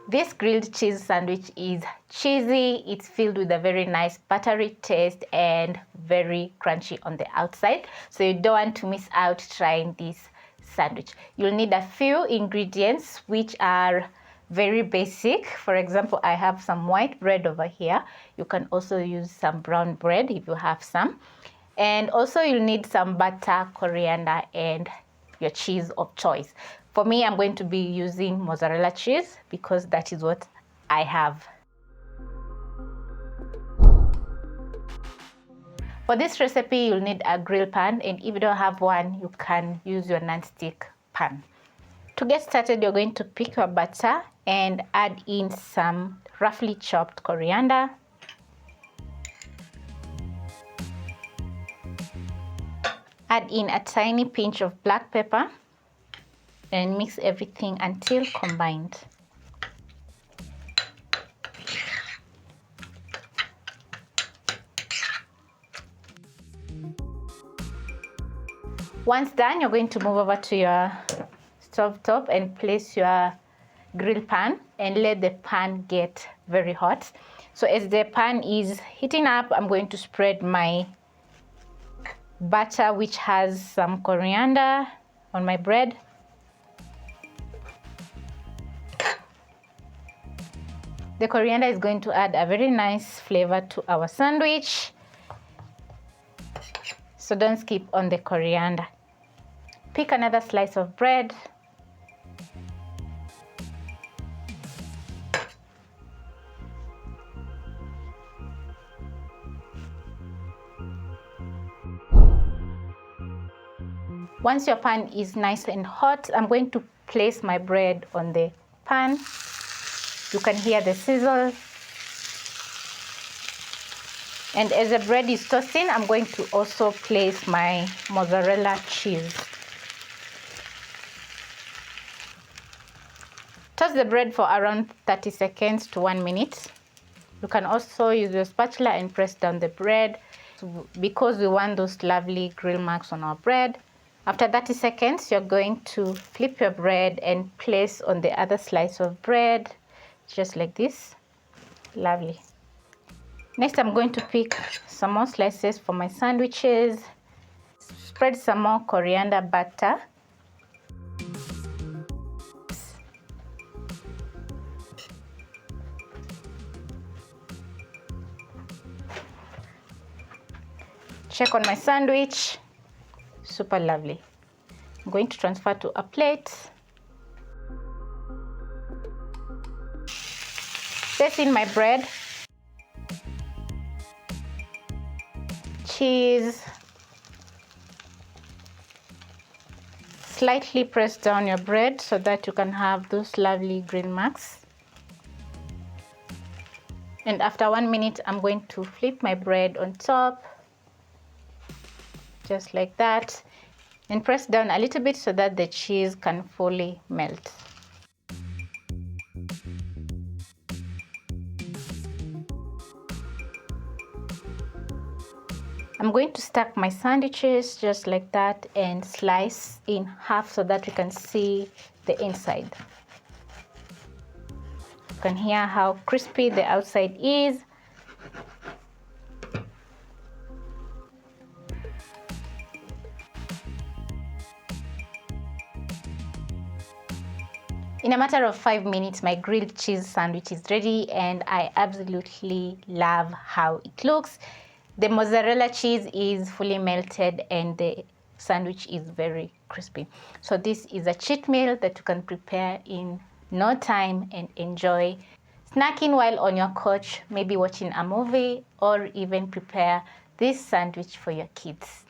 This grilled cheese sandwich is cheesy, it's filled with a very nice buttery taste and very crunchy on the outside. So you don't want to miss out trying this sandwich. You'll need a few ingredients which are very basic. For example, I have some white bread over here. You can also use some brown bread if you have some. And also you'll need some butter, coriander, and your cheese of choice. For me, I'm going to be using mozzarella cheese because that is what I have. For this recipe, you'll need a grill pan, and if you don't have one, you can use your non-stick pan. To get started, you're going to pick your butter and add in some roughly chopped coriander, add in a tiny pinch of black pepper, and mix everything until combined. Once done, you're going to move over to your stove top and place your grill pan and let the pan get very hot. So as the pan is heating up, I'm going to spread my butter, which has some coriander, on my bread. The coriander is going to add a very nice flavor to our sandwich, so don't skip on the coriander. Pick another slice of bread. Once your pan is nice and hot, I'm going to place my bread on the pan. You can hear the sizzle. And as the bread is toasting, I'm going to also place my mozzarella cheese. Toast the bread for around 30 seconds to 1 minute. You can also use your spatula and press down the bread because we want those lovely grill marks on our bread. After 30 seconds, you're going to flip your bread and place on the other slice of bread, just like this. Lovely. Next, I'm going to pick some more slices for my sandwiches. Spread some more coriander butter. Check on my sandwich. Super lovely. I'm going to transfer to a plate. Place in my bread, cheese, slightly press down your bread so that you can have those lovely grill marks. And after 1 minute, I'm going to flip my bread on top, just like that, and press down a little bit so that the cheese can fully melt. I'm going to stack my sandwiches just like that and slice in half so that we can see the inside. You can hear how crispy the outside is. In a matter of 5 minutes, my grilled cheese sandwich is ready, and I absolutely love how it looks. The mozzarella cheese is fully melted and the sandwich is very crispy. So this is a cheat meal that you can prepare in no time and enjoy, snacking while on your couch, maybe watching a movie, or even prepare this sandwich for your kids.